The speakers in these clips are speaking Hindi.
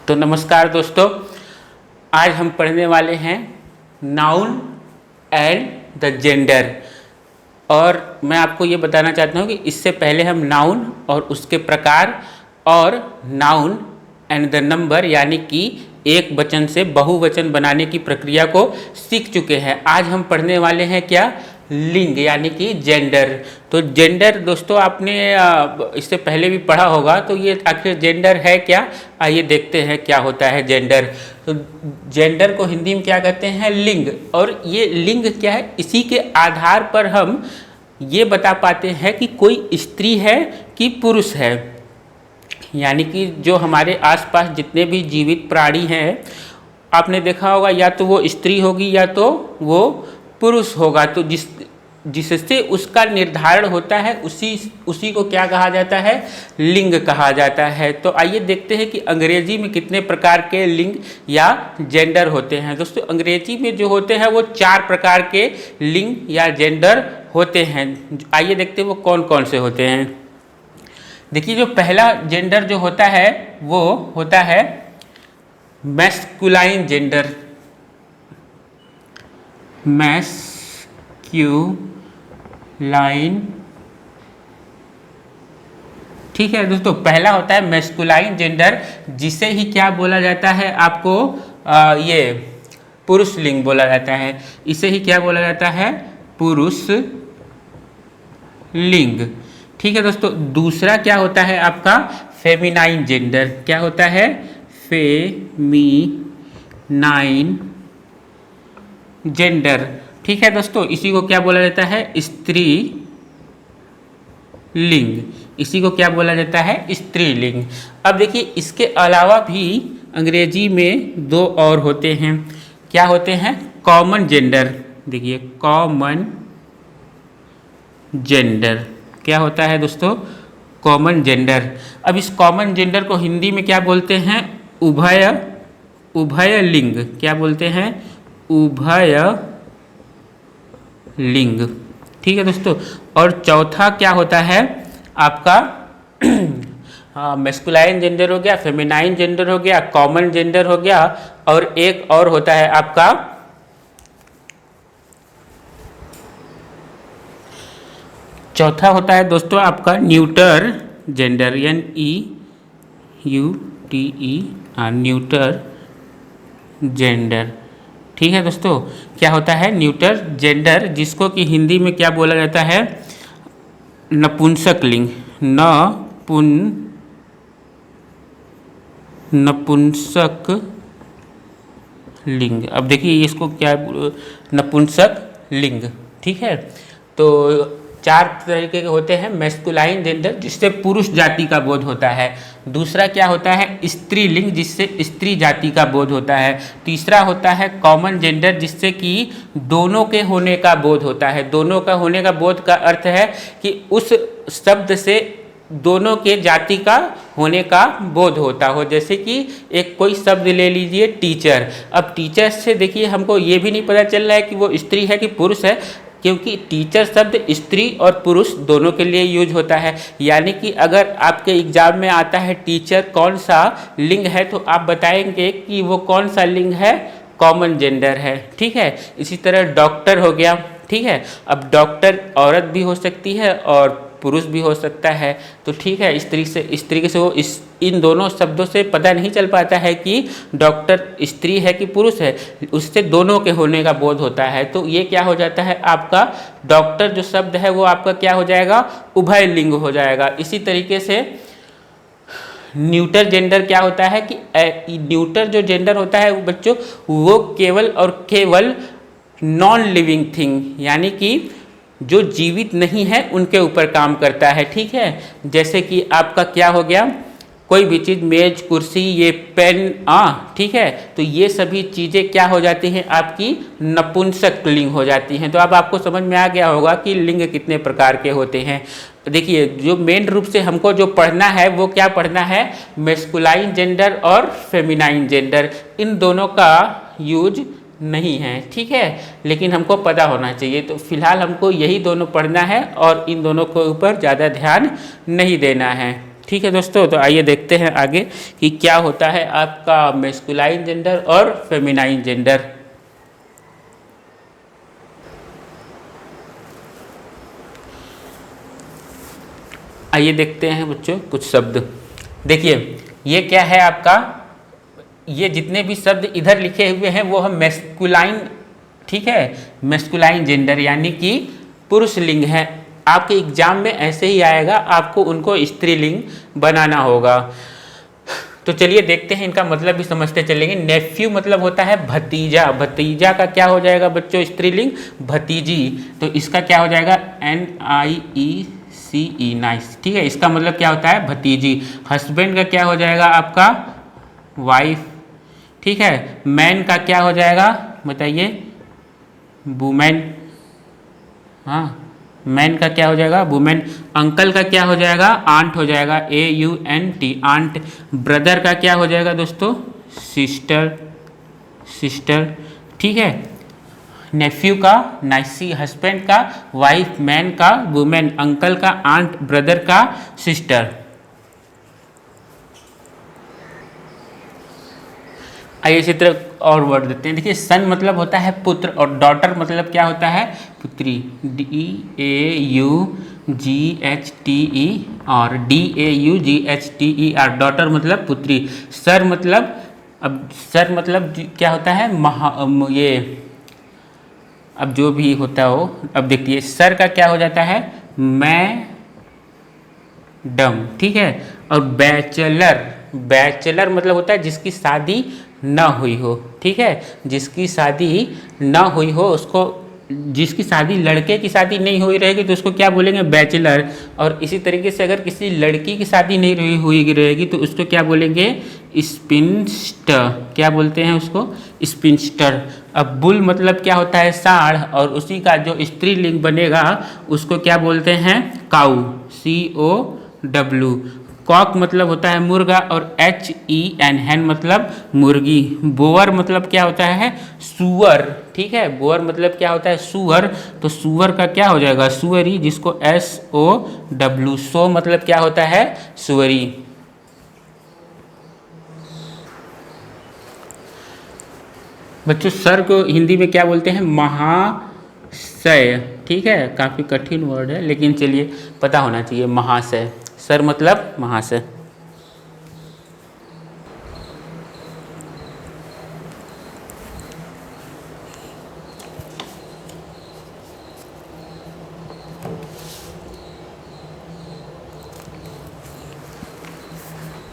तो नमस्कार दोस्तों, आज हम पढ़ने वाले हैं नाउन एंड द जेंडर। और मैं आपको ये बताना चाहता हूँ कि इससे पहले हम नाउन और उसके प्रकार और नाउन एंड द नंबर यानी कि एक वचन से बहुवचन बनाने की प्रक्रिया को सीख चुके हैं। आज हम पढ़ने वाले हैं क्या, लिंग यानी कि जेंडर। तो जेंडर दोस्तों आपने इससे पहले भी पढ़ा होगा, तो ये आखिर जेंडर है क्या, आइए देखते हैं क्या होता है जेंडर। तो जेंडर को हिंदी में क्या कहते हैं, लिंग। और ये लिंग क्या है, इसी के आधार पर हम ये बता पाते हैं कि कोई स्त्री है कि पुरुष है। यानी कि जो हमारे आसपास जितने भी जीवित प्राणी हैं, आपने देखा होगा या तो वो स्त्री होगी या तो वो पुरुष होगा। तो जिससे उसका निर्धारण होता है उसी को क्या कहा जाता है, लिंग कहा जाता है। तो आइए देखते हैं कि अंग्रेजी में कितने प्रकार के लिंग या जेंडर होते हैं। दोस्तों अंग्रेजी में जो होते हैं वो 4 प्रकार के लिंग या जेंडर होते हैं। आइए देखते हैं वो कौन कौन से होते हैं। देखिए, जो पहला जेंडर जो होता है वो होता है मैस्कुलाइन जेंडर। मैस्कुलाइन, ठीक है दोस्तों, पहला होता है मैस्कुलाइन जेंडर, जिसे ही क्या बोला जाता है आपको, ये पुरुष लिंग बोला जाता है। इसे ही क्या बोला जाता है, पुरुष लिंग। ठीक है दोस्तों, दूसरा क्या होता है आपका फेमिनाइन जेंडर। क्या होता है, फेमिनाइन जेंडर। ठीक है दोस्तों, इसी को क्या बोला जाता है, स्त्री लिंग। इसी को क्या बोला जाता है, स्त्रीलिंग। अब देखिए, इसके अलावा भी अंग्रेजी में 2 और होते हैं। क्या होते हैं, कॉमन जेंडर। देखिए, कॉमन जेंडर क्या होता है दोस्तों, कॉमन जेंडर। अब इस कॉमन जेंडर को हिंदी में क्या बोलते हैं, उभय लिंग। क्या बोलते हैं, उभय लिंग। ठीक है दोस्तों, और चौथा क्या होता है आपका मैस्कुलाइन जेंडर हो गया, फेमिनाइन जेंडर हो गया, कॉमन जेंडर हो गया, और एक और होता है आपका चौथा होता है दोस्तों आपका neuter gender, NEUTER, neuter gender. ठीक है दोस्तों, क्या होता है न्यूटर जेंडर, जिसको कि हिंदी में क्या बोला जाता है, नपुंसक लिंग। नपुंसक लिंग। अब देखिए इसको क्या, नपुंसक लिंग। ठीक है, तो 4 तरीके के होते हैं। मैस्कुलाइन जेंडर, जिससे पुरुष जाति का बोध होता है। दूसरा क्या होता है, स्त्रीलिंग, जिससे स्त्री जाति का बोध होता है। तीसरा होता है कॉमन जेंडर, जिससे कि दोनों के होने का बोध होता है। दोनों का होने का बोध का अर्थ है कि उस शब्द से दोनों के जाति का होने का बोध होता हो। जैसे कि एक कोई शब्द ले लीजिए, टीचर। अब टीचर से देखिए हमको ये भी नहीं पता चल रहा है कि वो स्त्री है कि पुरुष है, क्योंकि टीचर शब्द स्त्री और पुरुष दोनों के लिए यूज होता है। यानी कि अगर आपके एग्जाम में आता है टीचर कौन सा लिंग है, तो आप बताएंगे कि वो कौन सा लिंग है, कॉमन जेंडर है। ठीक है, इसी तरह डॉक्टर हो गया। ठीक है, अब डॉक्टर औरत भी हो सकती है और पुरुष भी हो सकता है। तो ठीक है, इस तरीके से वो इन दोनों शब्दों से पता नहीं चल पाता है कि डॉक्टर स्त्री है कि पुरुष है, उससे दोनों के होने का बोध होता है। तो ये क्या हो जाता है आपका, डॉक्टर जो शब्द है वो आपका क्या हो जाएगा, उभय लिंग हो जाएगा। इसी तरीके से न्यूटर जेंडर क्या होता है कि न्यूटर जो जेंडर होता है बच्चों, वो केवल और केवल नॉन लिविंग थिंग, यानी कि जो जीवित नहीं है उनके ऊपर काम करता है। ठीक है, जैसे कि आपका क्या हो गया, कोई भी चीज़, मेज, कुर्सी, ये पेन, ठीक है, तो ये सभी चीज़ें क्या हो जाती हैं आपकी, नपुंसक लिंग हो जाती हैं। तो अब आपको समझ में आ गया होगा कि लिंग कितने प्रकार के होते हैं। देखिए, जो मेन रूप से हमको जो पढ़ना है वो क्या पढ़ना है, मैस्कुलाइन जेंडर और फेमिनाइन जेंडर। इन दोनों का यूज नहीं है। ठीक है, लेकिन हमको पता होना चाहिए। तो फिलहाल हमको यही दोनों पढ़ना है और इन दोनों के ऊपर ज़्यादा ध्यान नहीं देना है। ठीक है दोस्तों, तो आइए देखते हैं आगे कि क्या होता है आपका मैस्कुलाइन जेंडर और फेमिनाइन जेंडर। आइए देखते हैं बच्चों कुछ शब्द। देखिए ये क्या है आपका, ये जितने भी शब्द इधर लिखे हुए हैं वो हम मैस्कुलाइन, ठीक है, मैस्कुलाइन जेंडर यानी कि पुरुष लिंग है। आपके एग्जाम में ऐसे ही आएगा, आपको उनको स्त्रीलिंग बनाना होगा। तो चलिए देखते हैं, इनका मतलब भी समझते चलेंगे। नेफ्यू मतलब होता है भतीजा, भतीजा का क्या हो जाएगा बच्चों स्त्रीलिंग, भतीजी। तो इसका क्या हो जाएगा NIECE, नाइस, ठीक है, इसका मतलब क्या होता है भतीजी। हस्बैंड का क्या हो जाएगा आपका वाइफ, ठीक है। मैन का क्या हो जाएगा बताइए, वुमेन, हाँ, मैन का क्या हो जाएगा वुमेन। अंकल का क्या हो जाएगा आंट हो जाएगा, AUNT, आंट। ब्रदर का क्या हो जाएगा दोस्तों सिस्टर, सिस्टर, ठीक है। नेफ्यू का नाइसी, हस्बैंड का वाइफ, मैन का वुमेन, अंकल का आंट, ब्रदर का सिस्टर। आइए इसी तरह और वर्ड देते हैं। देखिए सन मतलब होता है पुत्र और डॉटर मतलब क्या होता है पुत्री, DAUGHTER, डॉटर मतलब पुत्री। सर मतलब, अब सर मतलब क्या होता है ये, अब जो भी होता हो, अब देखिए सर का क्या हो जाता है मैडम, ठीक है। और बैचलर, बैचलर मतलब होता है जिसकी शादी ना हुई हो, ठीक है, जिसकी शादी ना हुई हो उसको, जिसकी शादी, लड़के की शादी नहीं हुई रहेगी तो उसको क्या बोलेंगे बैचलर। और इसी तरीके से अगर किसी लड़की की शादी नहीं हुई रहेगी तो उसको क्या बोलेंगे स्पिंस्टर, क्या बोलते हैं उसको स्पिंस्टर। अब बुल मतलब क्या होता है सांड, और उसी का जो स्त्रीलिंग बनेगा उसको क्या बोलते हैं काऊ, COW। कॉक मतलब होता है मुर्गा और HEN, हैन मतलब मुर्गी। बोअर मतलब क्या होता है सुअर, ठीक है, बोअर मतलब क्या होता है सुअर। तो सुअर का क्या हो जाएगा सुअरी, जिसको SOW। सो मतलब क्या होता है सुअरी। बच्चों सर को हिंदी में क्या बोलते हैं महाशय, ठीक है, काफ़ी कठिन वर्ड है लेकिन चलिए पता होना चाहिए महाशय, सर मतलब महाशय।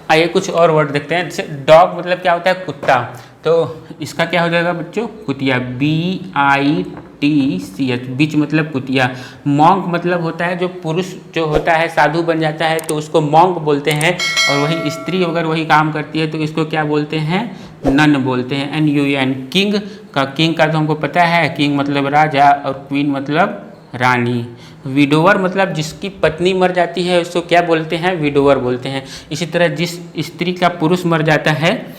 आइए कुछ और वर्ड देखते हैं। जैसे डॉग मतलब क्या होता है कुत्ता, तो इसका क्या हो जाएगा बच्चों कुतिया, BITCH, बिच मतलब कुतिया। मॉन्क मतलब होता है जो पुरुष जो होता है साधु बन जाता है तो उसको मॉन्क बोलते हैं, और वही स्त्री अगर वही काम करती है तो इसको क्या बोलते हैं नन बोलते हैं, NUN। किंग का तो हमको पता है, किंग मतलब राजा और क्वीन मतलब रानी। विडोवर मतलब जिसकी पत्नी मर जाती है उसको क्या बोलते हैं विडोवर बोलते हैं। इसी तरह जिस स्त्री का पुरुष मर जाता है,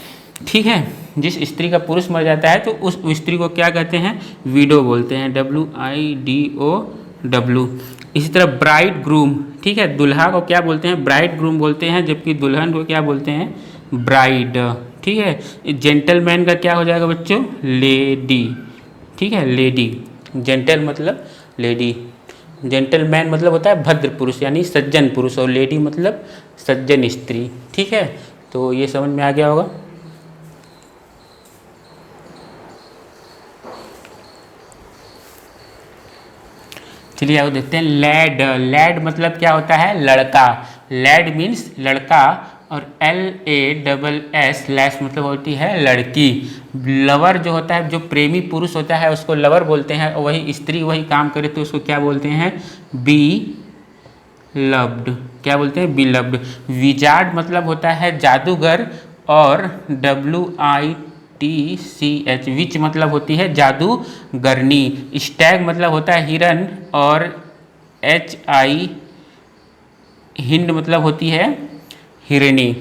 ठीक है, जिस स्त्री का पुरुष मर जाता है तो उस स्त्री को क्या कहते हैं विडो बोलते हैं, WIDOW। इसी तरह ब्राइड ग्रूम, ठीक है, दुल्हा को क्या बोलते हैं ब्राइड ग्रूम बोलते हैं, जबकि दुल्हन को क्या बोलते हैं ब्राइड, ठीक है। जेंटलमैन का क्या हो जाएगा बच्चों लेडी, ठीक है, लेडी। जेंटल मतलब लेडी, जेंटलमैन मतलब होता है भद्र पुरुष यानी सज्जन पुरुष, और लेडी मतलब सज्जन स्त्री, ठीक है। तो ये समझ में आ गया होगा। चलिए आओ देखते हैं लैड। लैड मतलब क्या होता है लड़का, लैड मीन्स लड़का, और LASS लैस मतलब होती है लड़की। लवर जो होता है जो प्रेमी पुरुष होता है उसको लवर बोलते हैं, और वही स्त्री वही काम करे तो उसको क्या बोलते हैं बी लव्ड, क्या बोलते हैं बी लव्ड। विजार्ड मतलब होता है जादूगर, और WITCH विच मतलब होती है जादूगरनी। स्टैग मतलब होता है हिरन, और HI हिंड मतलब होती है हिरनी।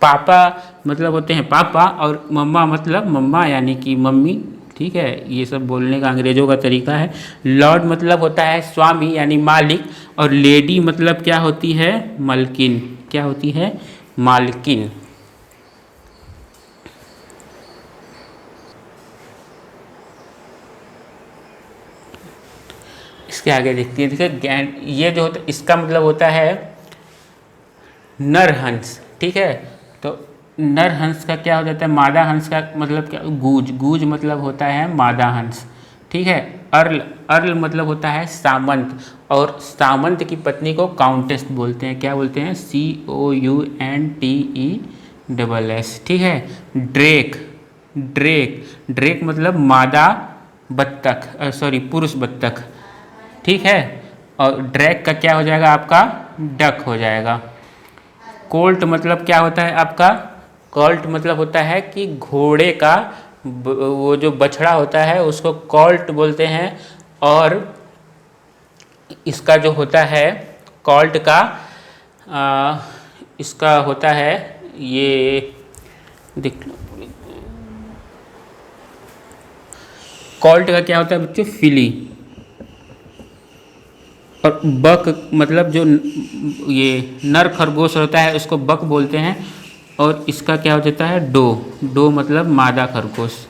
पापा मतलब होते हैं पापा, और मम्मा मतलब मम्मा यानी कि मम्मी, ठीक है, ये सब बोलने का अंग्रेजों का तरीका है। लॉर्ड मतलब होता है स्वामी यानी मालिक, और लेडी मतलब क्या होती है, मलकिन। क्या होती है, मालकिन। इसके आगे देखते हैं, देखिए ये जो होता है इसका मतलब होता है नर हंस। ठीक है, तो नर हंस का क्या हो जाता है, मादा हंस का मतलब क्या, गूज। गूज मतलब होता है मादा हंस। ठीक है, अर्ल, अर्ल मतलब होता है सामंत, और सामंत की पत्नी को काउंटेस बोलते हैं। क्या बोलते हैं, COUNTESS। ठीक है, ड्रेक, ड्रेक, ड्रेक मतलब मादा बत्तख, सॉरी पुरुष बत्तख। ठीक है, और ड्रैग का क्या हो जाएगा आपका, डक हो जाएगा। कोल्ट मतलब क्या होता है आपका, कॉल्ट मतलब होता है कि घोड़े का वो जो बछड़ा होता है उसको कॉल्ट बोलते हैं। और इसका जो होता है कॉल्ट का इसका होता है ये देख, कॉल्ट का क्या होता है बच्चों, फिली। और बक मतलब जो ये नर खरगोश होता है उसको बक बोलते हैं, और इसका क्या हो जाता है, डो। डो मतलब मादा खरगोश।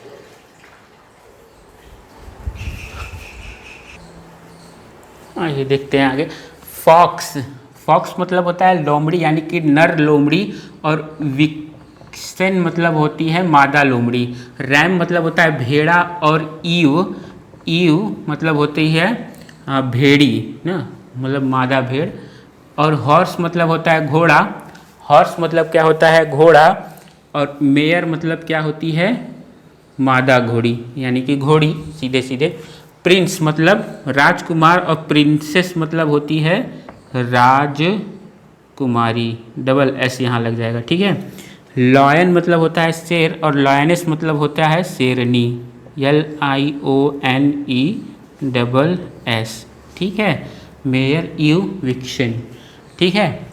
ये देखते हैं आगे, फॉक्स। फॉक्स मतलब होता है लोमड़ी यानी कि नर लोमड़ी, और विक्सन मतलब होती है मादा लोमड़ी। रैम मतलब होता है भेड़ा, और ईव, ईव मतलब होती है भेड़ी ना, मतलब मादा भेड़। और हॉर्स मतलब होता है घोड़ा, हॉर्स मतलब क्या होता है, घोड़ा। और मेयर मतलब क्या होती है, मादा घोड़ी यानी कि घोड़ी, सीधे सीधे। प्रिंस मतलब राजकुमार, और प्रिंसेस मतलब होती है राजकुमारी, डबल एस यहाँ लग जाएगा। ठीक है, लॉयन मतलब होता है शेर, और लॉयनेस मतलब होता है शेरनी, LIONESS। ठीक है, मेयर यू विक्शन। ठीक है,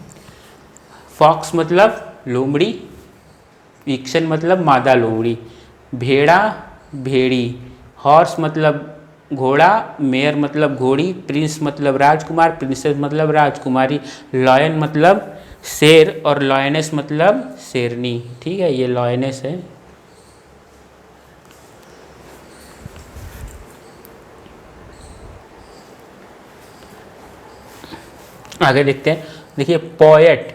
फॉक्स मतलब लोमड़ी, विक्शन मतलब मादा लोमड़ी, भेड़ा भेड़ी, हॉर्स मतलब घोड़ा, मेयर मतलब घोड़ी, प्रिंस मतलब राजकुमार, प्रिंसेस मतलब राजकुमारी, लॉयन मतलब शेर, और लॉयनेस मतलब शेरनी। ठीक है, ये लॉयनेस है। आगे देखते हैं, देखिए पोएट।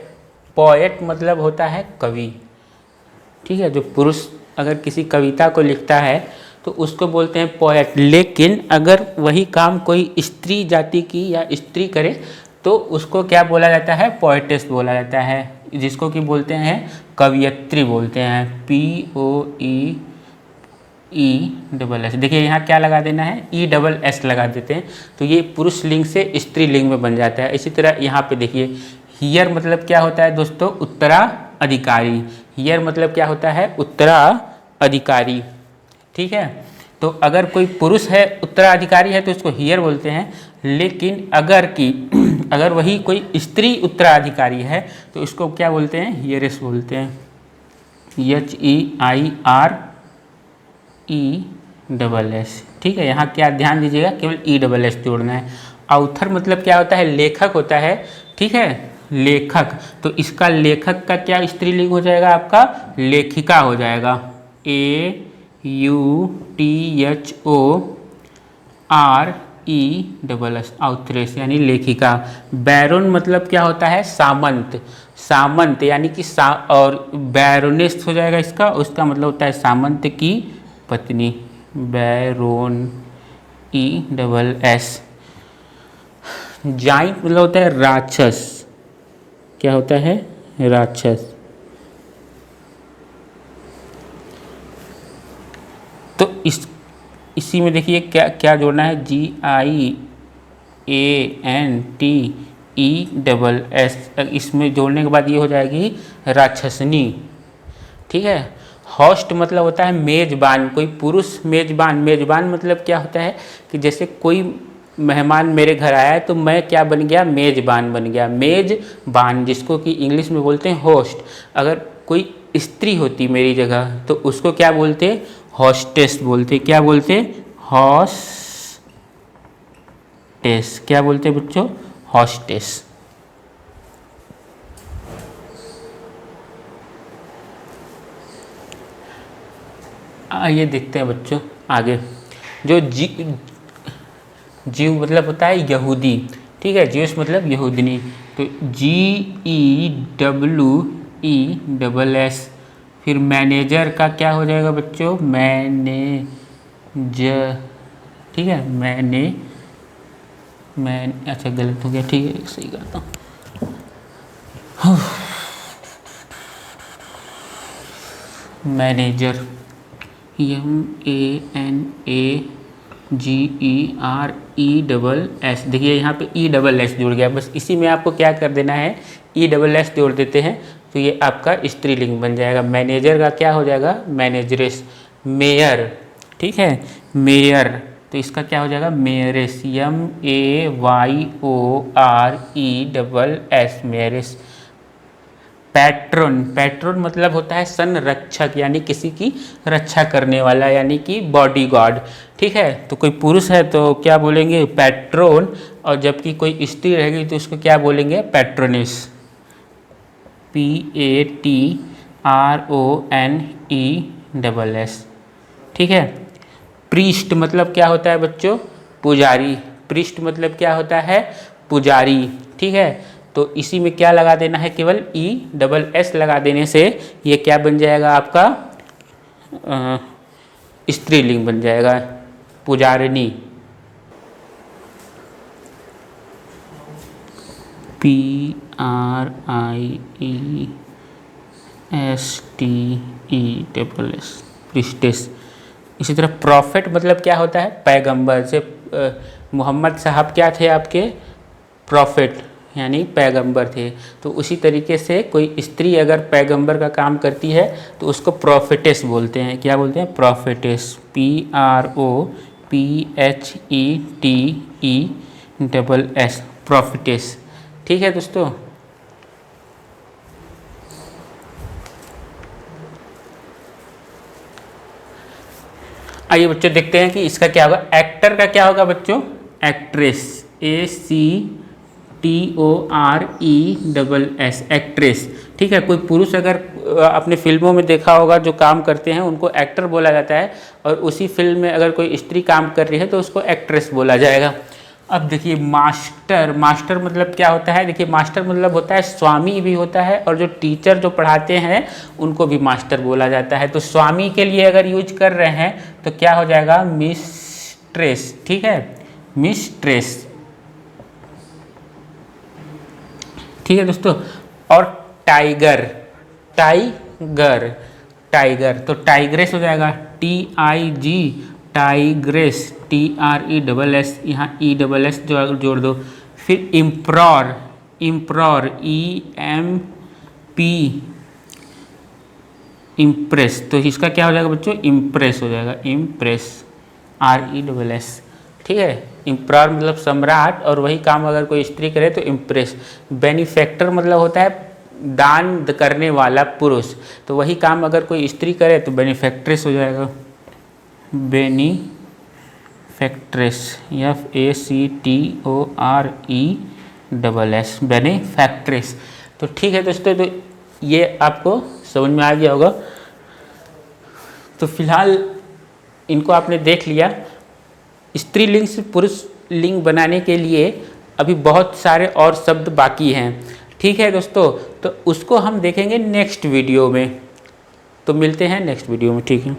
पोएट मतलब होता है कवि। ठीक है, जो पुरुष अगर किसी कविता को लिखता है तो उसको बोलते हैं पोएट। लेकिन अगर वही काम कोई स्त्री जाति की या स्त्री करे तो उसको क्या बोला जाता है, पोएटेस बोला जाता है, जिसको कि बोलते हैं कवियत्री बोलते हैं, POEESS। देखिए यहाँ क्या लगा देना है, ESS लगा देते हैं, तो ये पुरुष लिंग से स्त्रीलिंग में बन जाता है। इसी तरह यहाँ पे देखिए, हियर मतलब क्या होता है दोस्तों, उत्तराधिकारी। हियर मतलब क्या होता है, उत्तराधिकारी। ठीक है, तो अगर कोई पुरुष है उत्तराधिकारी है तो उसको हियर बोलते हैं। लेकिन अगर वही कोई स्त्री उत्तराधिकारी है तो उसको क्या बोलते हैं, हियरेस बोलते हैं, HEIRESS। ठीक है, यहाँ क्या ध्यान दीजिएगा, केवल ESS जोड़ना है। ऑथर मतलब क्या होता है, लेखक होता है। ठीक है, लेखक, तो इसका लेखक का क्या स्त्रीलिंग हो जाएगा, आपका लेखिका हो जाएगा, AUTHORES, ऑथरेस यानी लेखिका। बैरोन मतलब क्या होता है, सामंत। सामंत यानी कि और बैरोनेस हो जाएगा इसका, उसका मतलब होता है सामंत की पत्नी, बैरोन ESS। जाइंट मतलब होता है राक्षस। क्या होता है, राक्षस। तो इसी में देखिए क्या क्या जोड़ना है, GIANTESS। इसमें जोड़ने के बाद ये हो जाएगी राक्षसनी। ठीक है, होस्ट मतलब होता है मेजबान, कोई पुरुष मेजबान। मेजबान मतलब क्या होता है कि जैसे कोई मेहमान मेरे घर आया है तो मैं क्या बन गया, मेजबान बन गया, मेजबान, जिसको कि इंग्लिश में बोलते हैं होस्ट। अगर कोई स्त्री होती मेरी जगह तो उसको क्या बोलते, हॉस्टेस बोलते। क्या बोलते? हॉस्टेस। क्या बोलते बच्चों? हॉस्टेस। आइए देखते हैं बच्चों आगे। जो जीव मतलब होता है यहूदी, ठीक है, ज्यूस मतलब यहूदनी, तो GEWESS। फिर मैनेजर का क्या हो जाएगा बच्चों? मैनेजर, ठीक है, अच्छा गलत हो गया, ठीक है सही करता हूँ। Manager, MANAGERESS। देखिए यहाँ पे ESS जुड़ गया, बस इसी में आपको क्या कर देना है, ESS जोड़ देते हैं तो ये आपका स्त्रीलिंग बन जाएगा। मैनेजर का क्या हो जाएगा? मैनेजरेस। मेयर, ठीक है, मेयर, तो इसका क्या हो जाएगा? मेयरेस, MAYORESS, मेयरेस। पैट्रन, पैट्रन मतलब होता है संरक्षक, यानी किसी की रक्षा करने वाला, यानी कि बॉडीगार्ड, ठीक है। तो कोई पुरुष है तो क्या बोलेंगे? पैट्रोन, और जबकि कोई स्त्री रहेगी तो उसको क्या बोलेंगे? पैट्रोनिस, PATRONESS, ठीक है। प्रीस्ट मतलब क्या होता है बच्चों? पुजारी। प्रीस्ट मतलब क्या होता है? पुजारी, ठीक है। तो इसी में क्या लगा देना है? केवल ESS लगा देने से ये क्या बन जाएगा आपका? स्त्रीलिंग बन जाएगा, पुजारिनी। PRIESTESS, priestess. इसी तरह प्रॉफिट मतलब क्या होता है? पैगंबर। से मोहम्मद साहब क्या थे आपके? प्रॉफिट, यानी पैगंबर थे। तो उसी तरीके से कोई स्त्री अगर पैगंबर का काम करती है तो उसको प्रॉफिटेस बोलते हैं। क्या बोलते हैं? प्रॉफिटेस, PROPHETES, प्रॉफिटेस, ठीक है दोस्तों। आइए बच्चों देखते हैं कि इसका क्या होगा। एक्टर का क्या होगा बच्चों? एक्ट्रेस, ACTORESS, एक्ट्रेस, ठीक है। कोई पुरुष अगर अपने फिल्मों में देखा होगा जो काम करते हैं उनको एक्टर बोला जाता है, और उसी फिल्म में अगर कोई स्त्री काम कर रही है तो उसको एक्ट्रेस बोला जाएगा। अब देखिए मास्टर, मास्टर मतलब क्या होता है? देखिए मास्टर मतलब होता है स्वामी भी होता है, और जो टीचर जो पढ़ाते हैं उनको भी मास्टर बोला जाता है। तो स्वामी के लिए अगर यूज कर रहे हैं तो क्या हो जाएगा? मिस्ट्रेस, ठीक है, मिस्ट्रेस, ठीक है दोस्तों। और टाइगर, टाइगर, टाइगर, तो टाइग्रेस हो जाएगा, TIG, टाइग्रेस, TRESS, यहाँ ESS जोड़ दो। फिर इम्प्रॉर, इम्प्रॉर, EMP, इम्प्रेस, तो इसका क्या हो जाएगा बच्चों? इम्प्रेस हो जाएगा, इम्प्रेस, RESS, ठीक है। इम्प्रॉर मतलब सम्राट, और वही काम अगर कोई स्त्री करे तो इम्प्रेस। बेनिफैक्टर मतलब होता है दान करने वाला पुरुष, तो वही काम अगर कोई स्त्री करे तो बेनिफैक्ट्रेस हो जाएगा, बेनिफैक्ट्रेस, FACTORESS, बेनिफैक्ट्रेस। तो ठीक है दोस्तों, तो ये आपको समझ में आ गया होगा। तो फिलहाल इनको आपने देख लिया। स्त्रीलिंग से पुरुष लिंग बनाने के लिए अभी बहुत सारे और शब्द बाकी हैं, ठीक है दोस्तों। तो उसको हम देखेंगे नेक्स्ट वीडियो में। तो मिलते हैं नेक्स्ट वीडियो में, ठीक है।